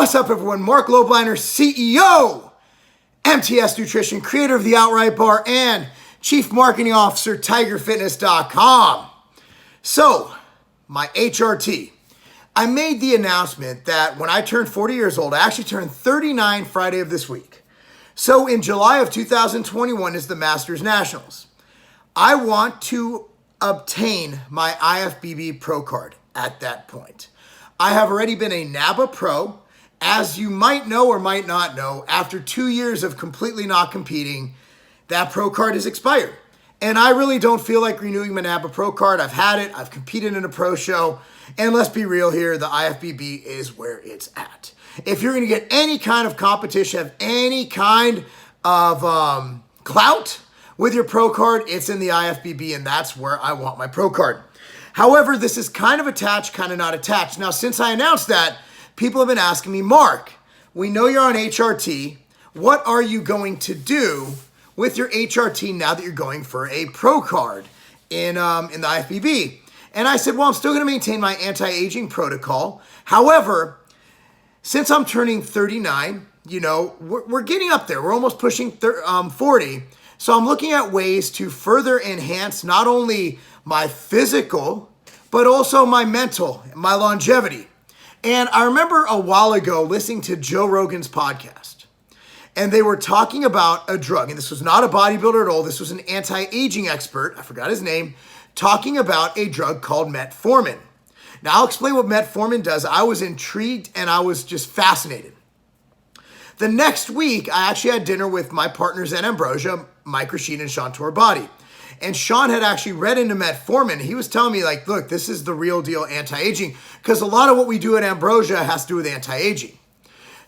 What's up, everyone? Marc Lobliner, CEO, MTS Nutrition, creator of the Outright Bar, and Chief Marketing Officer, TigerFitness.com. So, my HRT. I made the announcement that when I turned 40 years old, I actually turned 39 Friday of this week. So, in July of 2021 is the Masters Nationals. I want to obtain my IFBB Pro card at that point. I have already been a NABA Pro. As you might know or might not know, after 2 years of completely not competing, that Pro card is expired. And I really don't feel like renewing my NABA Pro card. I've had it. I've competed in a pro show. And let's be real here, the IFBB is where it's at. If you're going to get any kind of competition, have any kind of clout with your Pro card, it's in the IFBB, and that's where I want my Pro card. However, this is kind of attached, kind of not attached. Now, since I announced that, people have been asking me, Marc, we know you're on HRT. What are you going to do with your HRT now that you're going for a Pro card in the IFBB? And I said, well, I'm still going to maintain my anti-aging protocol. However, since I'm turning 39, you know, we're getting up there. We're almost pushing 40. So I'm looking at ways to further enhance not only my physical, but also my mental, my longevity. And I remember a while ago listening to Joe Rogan's podcast, and they were talking about a drug, and this was not a bodybuilder at all. This was an anti-aging expert, I forgot his name, talking about a drug called Metformin. Now, I'll explain what Metformin does. I was intrigued, and I was just fascinated. The next week, I actually had dinner with my partners at Ambrosia, Mike Rashid and Sean Torbati. And Sean had actually read into Metformin. He was telling me, like, look, this is the real deal anti-aging, because a lot of what we do at Ambrosia has to do with anti-aging.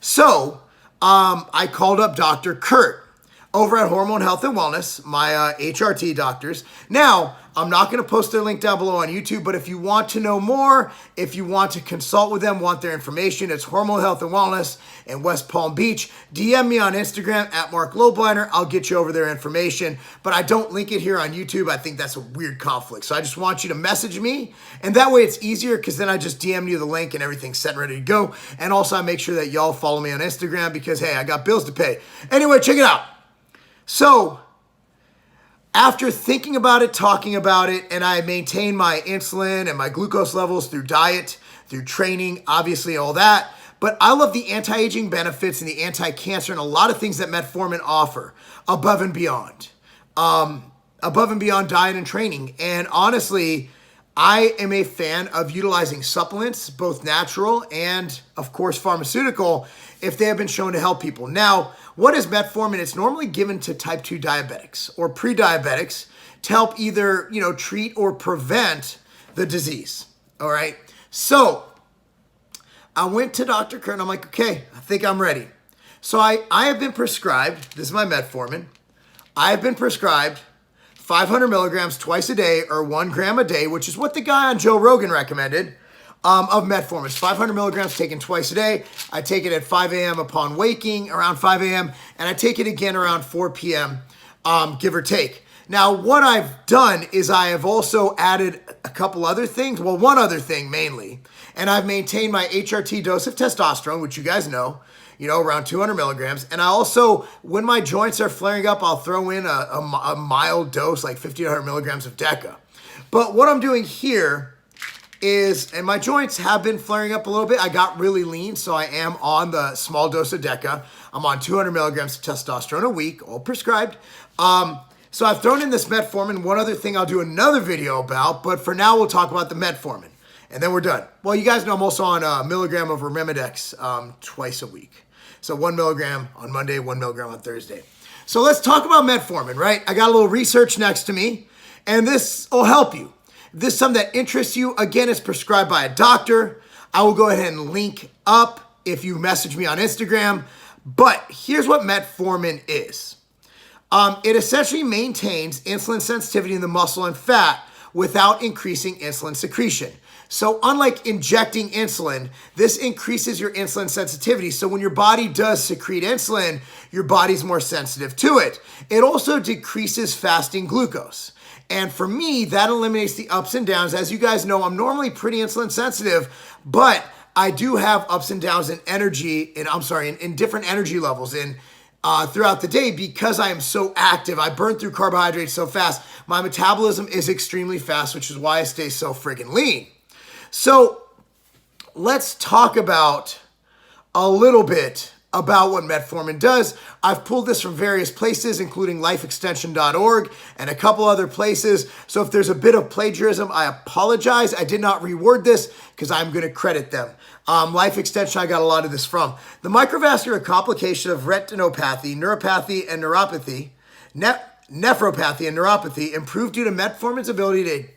So I called up Dr. Kurt over at Hormone Health and Wellness, my HRT doctors. Now, I'm not going to post their link down below on YouTube, but if you want to know more, if you want to consult with them, want their information, it's Hormone Health and Wellness in West Palm Beach. DM me on Instagram at Marc Lobliner. I'll get you over their information, but I don't link it here on YouTube. I think that's a weird conflict. So I just want you to message me, and that way it's easier because then I just DM you the link and everything's set and ready to go. And also I make sure that y'all follow me on Instagram because, hey, I got bills to pay. Anyway, check it out. So after thinking about it, talking about it, and I maintain my insulin and my glucose levels through diet, through training, obviously all that. But I love the anti-aging benefits and the anti-cancer and a lot of things that Metformin offer above and beyond. Above and beyond diet and training. And honestly, I am a fan of utilizing supplements, both natural and, of course, pharmaceutical, if they have been shown to help people. Now, what is Metformin? It's normally given to type 2 diabetics or pre-diabetics to help either, you know, treat or prevent the disease. All right. So I went to Dr. Kurt and I'm like, okay, I think I'm ready. So I have been prescribed, this is my Metformin. I have been prescribed 500 milligrams twice a day or 1 gram a day, which is what the guy on Joe Rogan recommended, of Metformin. It's 500 milligrams taken twice a day. I take it at 5 a.m. upon waking, around 5 a.m., and I take it again around 4 p.m., give or take. Now, what I've done is I have also added a couple other things, well, one other thing mainly, and I've maintained my HRT dose of testosterone, which you guys know, you know, around 200 milligrams. And I also, when my joints are flaring up, I'll throw in a mild dose, like 50 to 100 milligrams of DECA. But what I'm doing here is, and my joints have been flaring up a little bit. I got really lean, so I am on the small dose of DECA. I'm on 200 milligrams of testosterone a week, all prescribed. So I've thrown in this Metformin. One other thing I'll do another video about, but for now we'll talk about the Metformin, and then we're done. Well, you guys know I'm also on a milligram of Arimidex twice a week. So 1 milligram on Monday, 1 milligram on Thursday. So let's talk about Metformin, right? I got a little research next to me, and this will help you. If this is something that interests you, again, it's prescribed by a doctor. I will go ahead and link up if you message me on Instagram. But here's what Metformin is. It essentially maintains insulin sensitivity in the muscle and fat without increasing insulin secretion. So unlike injecting insulin, this increases your insulin sensitivity. So when your body does secrete insulin, your body's more sensitive to it. It also decreases fasting glucose. And for me, that eliminates the ups and downs. As you guys know, I'm normally pretty insulin sensitive, but I do have ups and downs in energy, in different energy levels throughout the day because I am so active. I burn through carbohydrates so fast. My metabolism is extremely fast, which is why I stay so friggin' lean. So let's talk about a little bit about what metformin does. I've pulled this from various places, including lifeextension.org and a couple other places. So if there's a bit of plagiarism, I apologize. I did not reword this because I'm going to credit them. Life Extension, I got a lot of this from. The microvascular complication of retinopathy, neuropathy, and neuropathy, nephropathy, and neuropathy improved due to metformin's ability to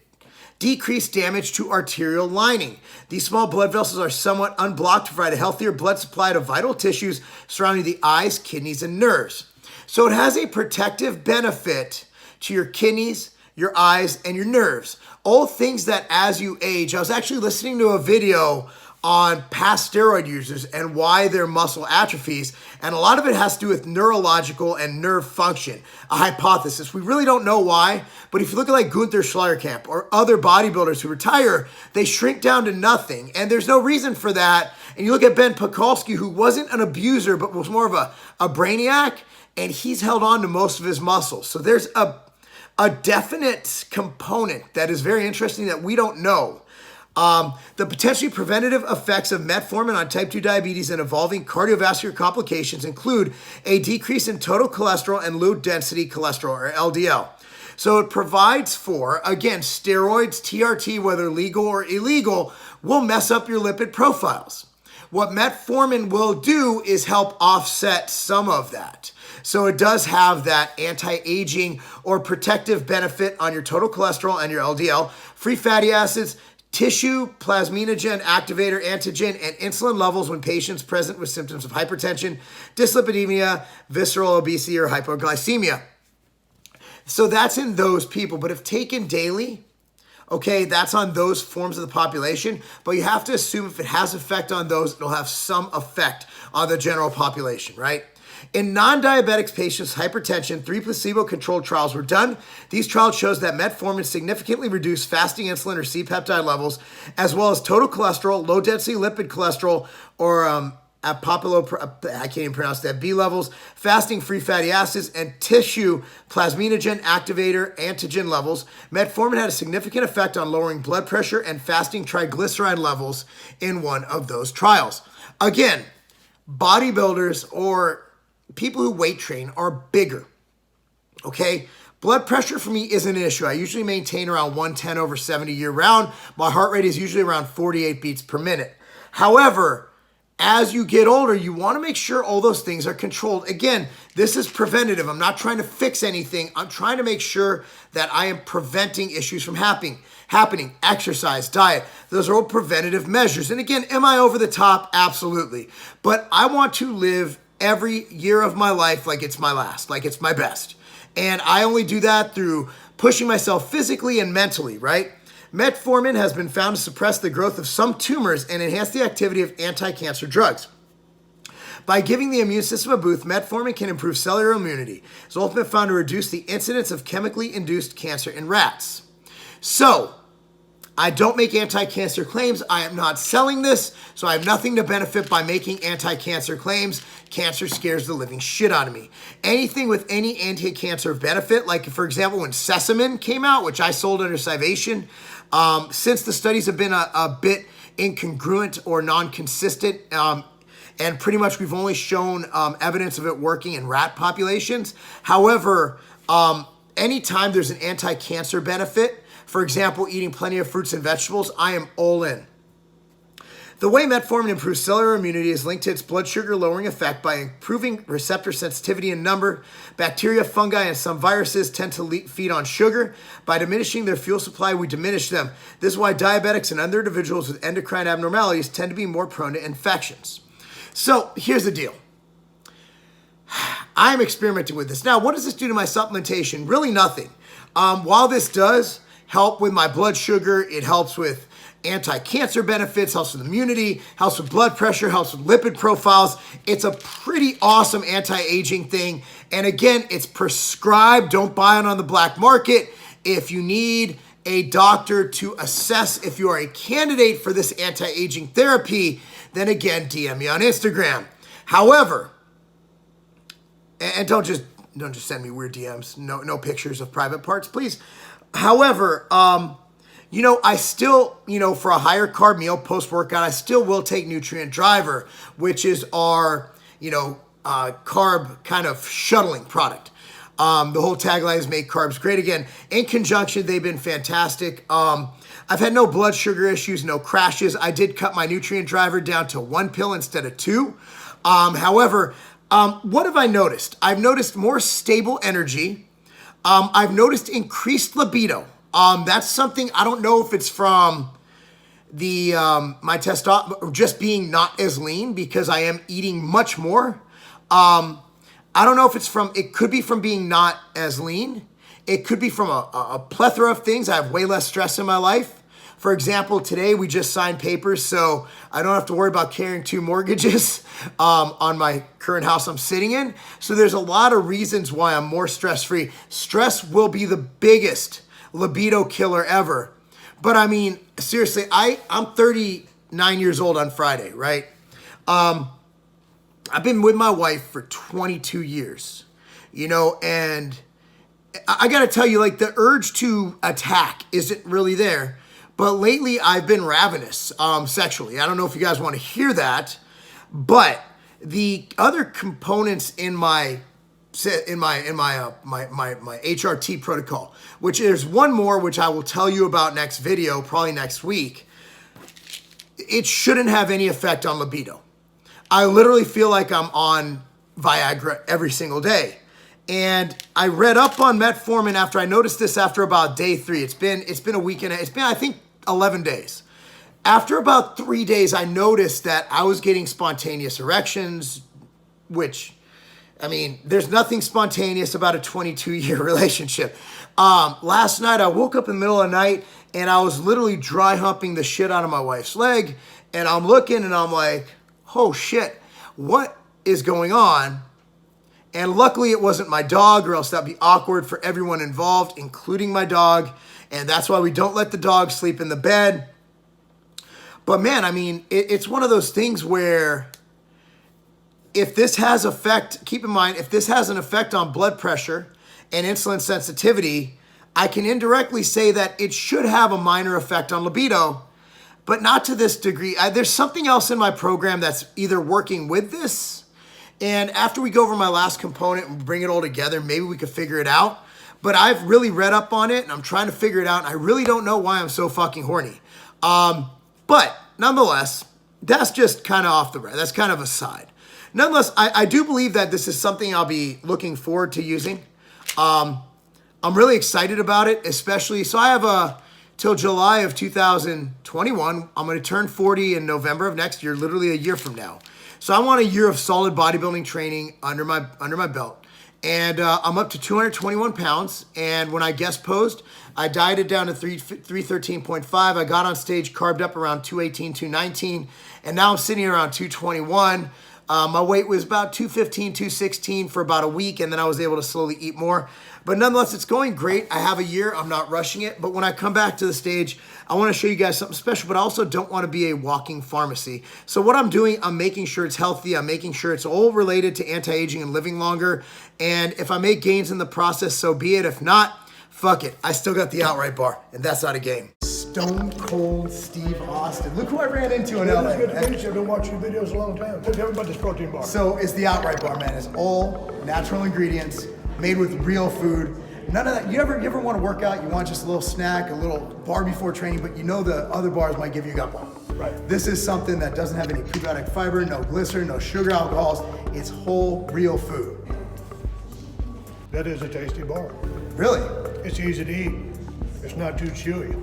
decrease damage to arterial lining. These small blood vessels are somewhat unblocked to provide a healthier blood supply to vital tissues surrounding the eyes, kidneys, and nerves. So it has a protective benefit to your kidneys, your eyes, and your nerves. All things that as you age, I was actually listening to a video on past steroid users and why their muscle atrophies. And a lot of it has to do with neurological and nerve function, a hypothesis. We really don't know why, but if you look at like Gunther Schleierkamp or other bodybuilders who retire, they shrink down to nothing. And there's no reason for that. And you look at Ben Pakulski, who wasn't an abuser, but was more of a brainiac, and he's held on to most of his muscles. So there's a definite component that is very interesting that we don't know. The potentially preventative effects of metformin on type 2 diabetes and evolving cardiovascular complications include a decrease in total cholesterol and low density cholesterol, or LDL. So it provides for, again, steroids, TRT, whether legal or illegal, will mess up your lipid profiles. What metformin will do is help offset some of that. So it does have that anti-aging or protective benefit on your total cholesterol and your LDL, free fatty acids, tissue, plasminogen, activator, antigen, and insulin levels when patients present with symptoms of hypertension, dyslipidemia, visceral obesity, or hypoglycemia. So that's in those people, but if taken daily, okay, that's on those forms of the population, but you have to assume if it has effect on those, it'll have some effect on the general population, right? In non-diabetic patients with hypertension, 3 placebo-controlled trials were done. These trials shows that metformin significantly reduced fasting insulin or C-peptide levels, as well as total cholesterol, low-density lipid cholesterol, or I can't even pronounce that, B levels, fasting free fatty acids, and tissue plasminogen, activator, antigen levels. Metformin had a significant effect on lowering blood pressure and fasting triglyceride levels in one of those trials. Again, bodybuilders or people who weight train are bigger, okay? Blood pressure for me isn't an issue. I usually maintain around 110/70 year round. My heart rate is usually around 48 beats per minute. However, as you get older, you want to make sure all those things are controlled. Again, this is preventative. I'm not trying to fix anything. I'm trying to make sure that I am preventing issues from happening. Exercise, diet, those are all preventative measures. And again, am I over the top? Absolutely. But I want to live every year of my life like it's my last, like it's my best. And I only do that through pushing myself physically and mentally, right? Metformin has been found to suppress the growth of some tumors and enhance the activity of anti-cancer drugs. By giving the immune system a boost, metformin can improve cellular immunity. It's also been found to reduce the incidence of chemically induced cancer in rats. So, I don't make anti-cancer claims. I am not selling this, so I have nothing to benefit by making anti-cancer claims. Cancer scares the living shit out of me. Anything with any anti-cancer benefit, like for example, when Sesamin came out, which I sold under Civation, since the studies have been a bit incongruent or non-consistent, and pretty much we've only shown evidence of it working in rat populations. However, anytime there's an anti-cancer benefit, for example, eating plenty of fruits and vegetables, I am all in. The way metformin improves cellular immunity is linked to its blood sugar lowering effect by improving receptor sensitivity and number. Bacteria, fungi, and some viruses tend to feed on sugar. By diminishing their fuel supply, we diminish them. This is why diabetics and other individuals with endocrine abnormalities tend to be more prone to infections. So here's the deal. I'm experimenting with this. Now, what does this do to my supplementation? Really nothing. While this does help with my blood sugar, it helps with anti-cancer benefits, helps with immunity, helps with blood pressure, helps with lipid profiles. It's a pretty awesome anti-aging thing. And again, it's prescribed. Don't buy it on the black market. If you need a doctor to assess if you are a candidate for this anti-aging therapy, then again, DM me on Instagram. However, and don't just send me weird DMs. No pictures of private parts, please. However, I still, for a higher carb meal post-workout, I still will take Nutrient Driver, which is our, carb kind of shuttling product. The whole tagline is make carbs great again. In conjunction, they've been fantastic. I've had no blood sugar issues, no crashes. I did cut my Nutrient Driver down to 1 pill instead of 2. However, what have I noticed? I've noticed more stable energy. I've noticed increased libido. That's something, I don't know if it's from the my testosterone just being not as lean because I am eating much more. I don't know if it could be from being not as lean. It could be from a plethora of things. I have way less stress in my life. For example, today we just signed papers, so I don't have to worry about carrying 2 mortgages on my current house I'm sitting in. So there's a lot of reasons why I'm more stress-free. Stress will be the biggest libido killer ever. But I mean, seriously, I'm 39 years old on Friday, right? I've been with my wife for 22 years, and I gotta tell you, like, the urge to attack isn't really there. But lately, I've been ravenous sexually. I don't know if you guys want to hear that, but the other components in my HRT protocol, which there's one more which I will tell you about next video, probably next week. It shouldn't have any effect on libido. I literally feel like I'm on Viagra every single day. And I read up on Metformin after I noticed this after about day 3. It's been a week and it's been, I think, 11 days. After about 3 days, I noticed that I was getting spontaneous erections, which, I mean, there's nothing spontaneous about a 22-year relationship. Last night, I woke up in the middle of the night and I was literally dry humping the shit out of my wife's leg. And I'm looking and I'm like, oh shit, what is going on? And luckily it wasn't my dog, or else that'd be awkward for everyone involved, including my dog. And that's why we don't let the dog sleep in the bed. But man, I mean, it's one of those things where if this has effect, keep in mind, if this has an effect on blood pressure and insulin sensitivity, I can indirectly say that it should have a minor effect on libido, but not to this degree. There's something else in my program that's either working with this, and after we go over my last component and bring it all together, maybe we could figure it out. But I've really read up on it and I'm trying to figure it out. And I really don't know why I'm so fucking horny. But nonetheless, that's just kind of off the rail. That's kind of a side. Nonetheless, I do believe that this is something I'll be looking forward to using. I'm really excited about it, especially, so I have till July of 2021. I'm going to turn 40 in November of next year, literally a year from now. So I want a year of solid bodybuilding training under my belt. And I'm up to 221 pounds. And when I guest posed, I dieted down to 313.5. I got on stage, carved up around 218, 219. And now I'm sitting around 221. My weight was about 215, 216 for about a week. And then I was able to slowly eat more. But nonetheless, it's going great. I have a year. I'm not rushing it. But when I come back to the stage, I want to show you guys something special, but I also don't want to be a walking pharmacy. So what I'm doing, I'm making sure it's healthy. I'm making sure it's all related to anti-aging and living longer. And if I make gains in the process, so be it. If not, fuck it. I still got the outright bar, and that's not a game. Stone Cold Steve Austin. Look who I ran into in LA. Good to meet you. I've been watching your videos a long time. Tell me about this protein bar. So it's the outright bar, man. It's all natural ingredients, made with real food. None of that. You ever want to work out? You want just a little snack, a little bar before training, but you know the other bars might give you a gut bomb. Right. This is something that doesn't have any prebiotic fiber, no glycerin, no sugar alcohols. It's whole, real food. That is a tasty bar. Really? It's easy to eat. It's not too chewy.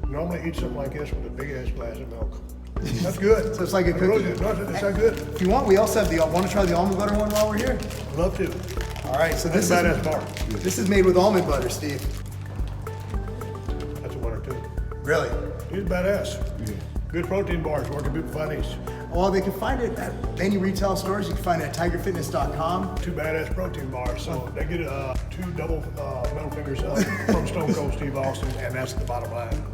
Normally I eat something like this with a big ass glass of milk. That's good. So it's like a cookie. It's not good. If you want, we also have want to try the almond butter one while we're here? Love to. All right, so this That's is a badass bar. This is made with almond butter, Steve. That's a winner too. Really? He's badass. Good protein bars. Where can people find these? Well, they can find it at many retail stores. You can find it at tigerfitness.com. 2 badass protein bars. So they get 2 double middle fingers up from Stone Cold Steve Austin, and that's the bottom line.